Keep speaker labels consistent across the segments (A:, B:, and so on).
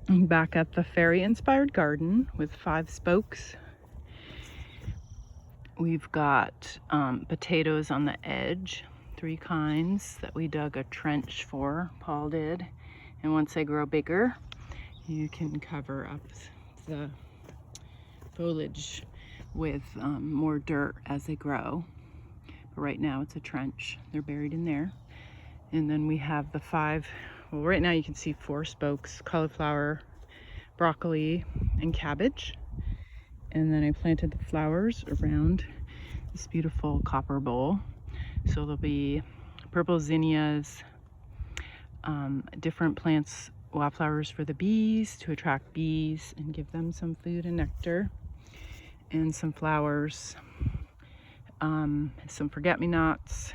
A: Back at the fairy inspired garden with 5 spokes. We've got potatoes on the edge, 3 kinds that we dug a trench for, Paul did. And once they grow bigger, you can cover up the foliage with more dirt as they grow. But right now it's a trench. They're buried in there. And then we have the 5, well, right now you can see 4 spokes: cauliflower, broccoli, and cabbage. And then I planted the flowers around this beautiful copper bowl. So there'll be purple zinnias, different plants, wildflowers for the bees to attract bees and give them some food and nectar, and some flowers, some forget-me-nots,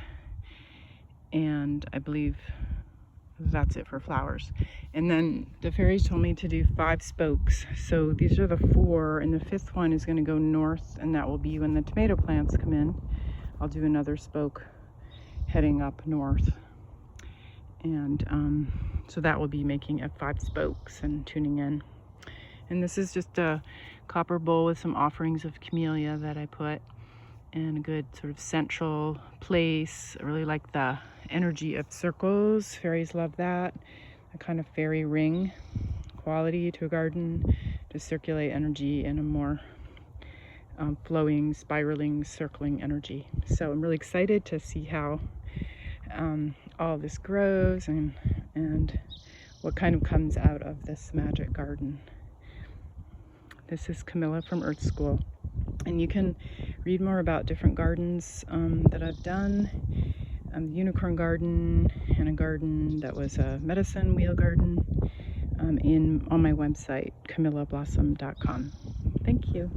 A: and I believe that's it for flowers. And then the fairies told me to do 5 spokes. So these are the 4, and the 5th one is going to go north, and that will be when the tomato plants come in. I'll do another spoke heading up north. And so that will be making it 5 spokes and tuning in. And this is just a copper bowl with some offerings of camellia that I put in a good sort of central place. I really like the energy of circles. Fairies love that. A kind of fairy ring quality to a garden to circulate energy in a more flowing, spiraling, circling energy. So I'm really excited to see how all this grows and what kind of comes out of this magic garden. This is Camilla from Earth School, and you can read more about different gardens that I've done. The unicorn garden, and a garden that was a medicine wheel garden on my website, camillablossom.com. Thank you.